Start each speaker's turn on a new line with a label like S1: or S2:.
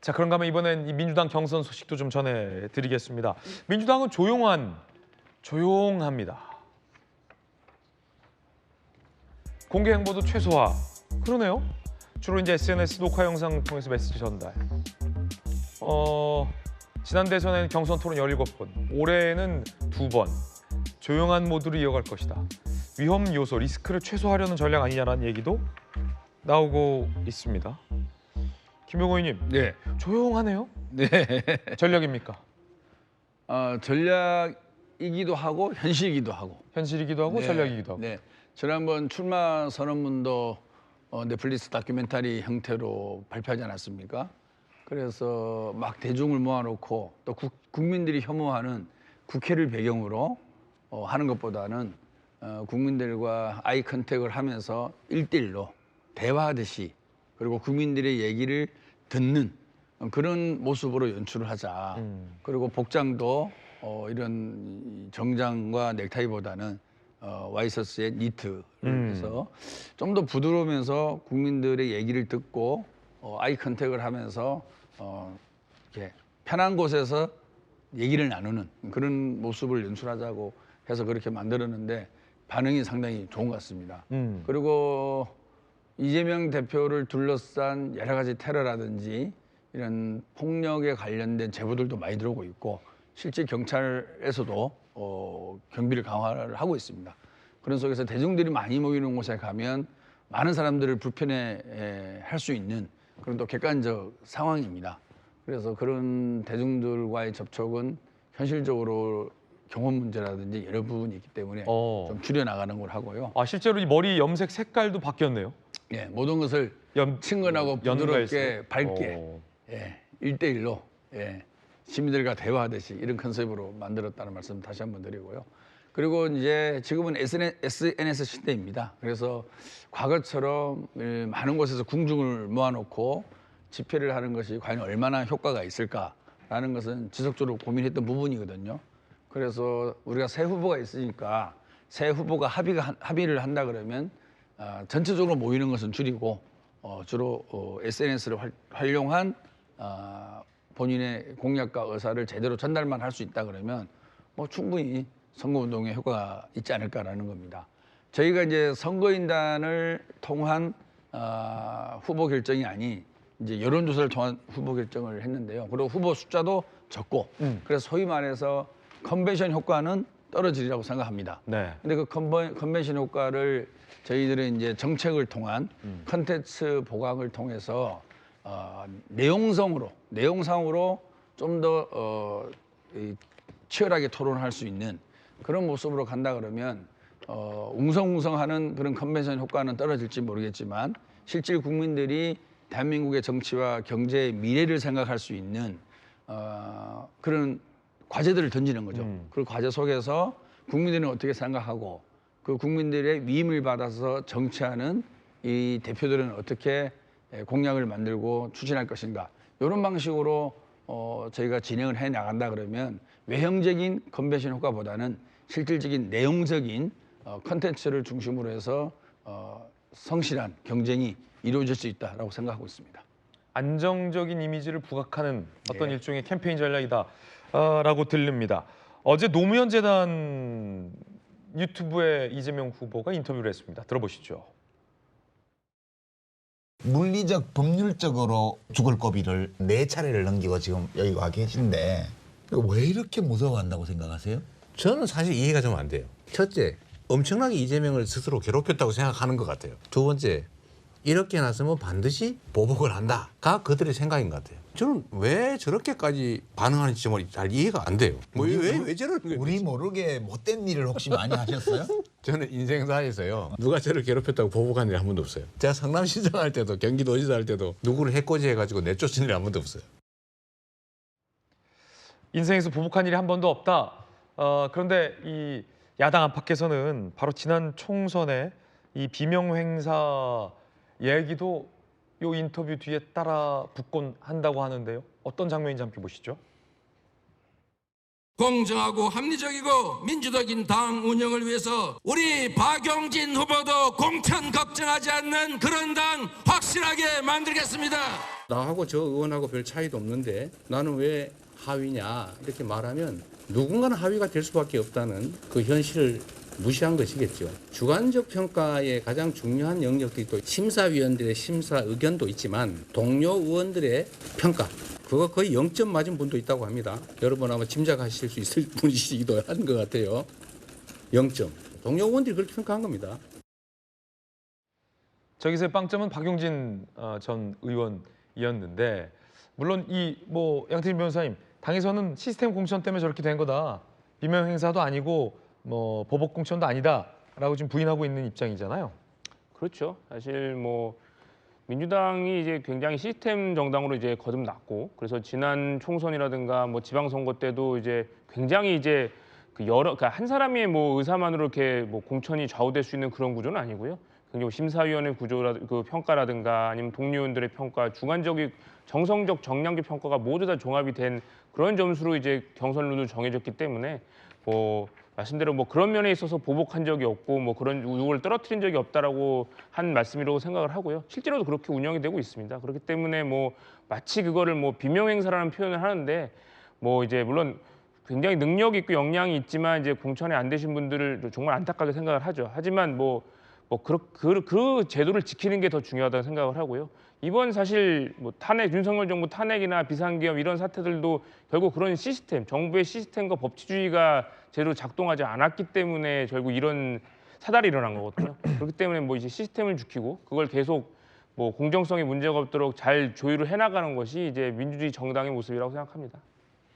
S1: 자, 그런가 하면 이번엔 이 민주당 경선 소식도 좀 전해드리겠습니다. 민주당은 조용합니다. 공개 행보도 최소화. 그러네요. 주로 이제 SNS 녹화 영상 통해서 메시지 전달. 지난 대선에는 경선 토론 17번, 올해는 2번. 조용한 모드로 이어갈 것이다. 위험 요소, 리스크를 최소화하려는 전략 아니냐라는 얘기도 나오고 있습니다. 김용호 의원님,
S2: 네.
S1: 조용하네요.
S2: 네.
S1: 전략입니까?
S2: 전략이기도 하고 현실이기도 하고.
S1: 현실이기도 하고
S2: 네.
S1: 전략이기도 하고.
S2: 네. 지난번 출마 선언문도 넷플릭스 다큐멘터리 형태로 발표하지 않았습니까? 그래서 막 대중을 모아놓고 또 국민들이 혐오하는 국회를 배경으로 하는 것보다는 국민들과 아이 컨택을 하면서 1대1로 대화하듯이 그리고 국민들의 얘기를 듣는 그런 모습으로 연출을 하자. 그리고 복장도 이런 정장과 넥타이보다는 와이셔츠에 니트를 해서 좀 더 부드러우면서 국민들의 얘기를 듣고 아이 컨택을 하면서 이렇게 편한 곳에서 얘기를 나누는 그런 모습을 연출하자고 해서 그렇게 만들었는데 반응이 상당히 좋은 것 같습니다. 그리고 이재명 대표를 둘러싼 여러 가지 테러라든지 이런 폭력에 관련된 제보들도 많이 들어오고 있고 실제 경찰에서도 경비를 강화를 하고 있습니다. 그런 속에서 대중들이 많이 모이는 곳에 가면 많은 사람들을 불편해 할 수 있는 그런 또 객관적 상황입니다. 그래서 그런 대중들과의 접촉은 현실적으로 경험 문제라든지 여러 부분이 있기 때문에 좀 줄여나가는 걸 하고요.
S1: 실제로 이 머리 염색 색깔도 바뀌었네요.
S2: 예, 모든 것을 친근하고 부드럽게 밝게 1대1로 시민들과 대화하듯이 이런 컨셉으로 만들었다는 말씀 다시 한번 드리고요. 그리고 이제 지금은 SNS 시대입니다. 그래서 과거처럼 많은 곳에서 궁중을 모아놓고 집회를 하는 것이 과연 얼마나 효과가 있을까라는 것은 지속적으로 고민했던 부분이거든요. 그래서 우리가 새 후보가 있으니까 새 후보가 합의를 한다 그러면 전체적으로 모이는 것은 줄이고 주로 SNS를 활용한 본인의 공약과 의사를 제대로 전달만 할 수 있다 그러면 충분히 선거운동에 효과가 있지 않을까라는 겁니다. 저희가 이제 선거인단을 통한 후보 결정이 아닌 이제 여론조사를 통한 후보 결정을 했는데요. 그리고 후보 숫자도 적고 그래서 소위 말해서 컨벤션 효과는 떨어지리라고 생각합니다.
S1: 네.
S2: 근데 그 컨벤션 효과를 저희들은 이제 정책을 통한 컨텐츠 보강을 통해서 내용상으로 좀 더 치열하게 토론할 수 있는 그런 모습으로 간다 그러면 웅성웅성하는 그런 컨벤션 효과는 떨어질지 모르겠지만 실제 국민들이 대한민국의 정치와 경제의 미래를 생각할 수 있는 그런 과제들을 던지는 거죠. 그 과제 속에서 국민들은 어떻게 생각하고 그 국민들의 위임을 받아서 정치하는 이 대표들은 어떻게 공약을 만들고 추진할 것인가. 이런 방식으로 저희가 진행을 해 나간다 그러면 외형적인 컨벤션 효과보다는 실질적인 내용적인 컨텐츠를 중심으로 해서 성실한 경쟁이 이루어질 수 있다라고 생각하고 있습니다.
S1: 안정적인 이미지를 부각하는 어떤 일종의 캠페인 전략이다라고 들립니다. 어제 노무현 재단 유튜브에 이재명 후보가 인터뷰를 했습니다. 들어보시죠.
S3: 물리적, 법률적으로 죽을 고비를 4차례를 넘기고 지금 여기 와 계신데 왜 이렇게 무서워한다고 생각하세요?
S4: 저는 사실 이해가 좀 안 돼요. 첫째, 엄청나게 이재명을 스스로 괴롭혔다고 생각하는 것 같아요. 두 번째, 이렇게 나서면 반드시 보복을 한다가 그들의 생각인 것 같아요. 저는 왜 저렇게까지 반응하는지 정말 잘 이해가 안 돼요. 왜 저러는 거예요?
S3: 우리 모르게 못된 일을 혹시 많이 하셨어요?
S4: 저는 인생사에서요, 누가 저를 괴롭혔다고 보복한 일이 한 번도 없어요. 제가 성남시장 할 때도 경기도지사 할 때도 누구를 해코지 해가지고 내쫓은 일이 한 번도 없어요.
S1: 인생에서 보복한 일이 한 번도 없다. 그런데 이 야당 안팎에서는 바로 지난 총선에 이 비명 행사 얘기도 이 인터뷰 뒤에 따라 붙곤 한다고 하는데요. 어떤 장면인지 함께 보시죠.
S5: 공정하고 합리적이고 민주적인 당 운영을 위해서 우리 박용진 후보도 공천 걱정하지 않는 그런 당 확실하게 만들겠습니다.
S4: 나하고 저 의원하고 별 차이도 없는데 나는 왜 하위냐 이렇게 말하면 누군가는 하위가 될 수밖에 없다는 그 현실을 무시한 것이겠죠. 주관적 평가의 가장 중요한 영역들이 또 심사위원들의 심사 의견도 있지만 동료 의원들의 평가 그거 거의 0점 맞은 분도 있다고 합니다. 여러분 아마 짐작하실 수 있을 분이시기도 한 것 같아요. 0점. 동료 의원들이 그렇게 평가한 겁니다.
S1: 저기서의 빵점은 박용진 전 의원이었는데 물론 이 뭐 양태진 변호사님 당에서는 시스템 공천 때문에 저렇게 된 거다. 비명 행사도 아니고 뭐 보복 공천도 아니다라고 지금 부인하고 있는 입장이잖아요.
S6: 그렇죠. 사실 뭐 민주당이 이제 굉장히 시스템 정당으로 이제 거듭났고 그래서 지난 총선이라든가 뭐 지방선거 때도 이제 굉장히 이제 그 그러니까 한 사람의 뭐 의사만으로 이렇게 뭐 공천이 좌우될 수 있는 그런 구조는 아니고요. 굉장히 심사위원회 구조라 그 평가라든가 아니면 동료원들의 평가, 주관적인 정성적 정량적 평가가 모두 다 종합이 된 그런 점수로 이제 경선 룰도 정해졌기 때문에 뭐 말씀대로 뭐 그런 면에 있어서 보복한 적이 없고 뭐 그런 누구를 떨어뜨린 적이 없다라고 한 말씀이라고 생각을 하고요. 실제로도 그렇게 운영이 되고 있습니다. 그렇기 때문에 뭐 마치 그거를 뭐 비명 행사라는 표현을 하는데 뭐 이제 물론 굉장히 능력 있고 역량이 있지만 이제 공천에 안 되신 분들을 정말 안타깝게 생각을 하죠. 하지만 그 제도를 지키는 게 더 중요하다고 생각을 하고요. 이번 사실 뭐 탄핵 윤석열 정부 탄핵이나 비상계엄 이런 사태들도 결국 그런 시스템, 정부의 시스템과 법치주의가 제대로 작동하지 않았기 때문에 결국 이런 사달이 일어난 거거든요. 그렇기 때문에 뭐 이제 시스템을 지키고 그걸 계속 뭐 공정성에 문제가 없도록 잘 조율을 해나가는 것이 이제 민주주의 정당의 모습이라고 생각합니다.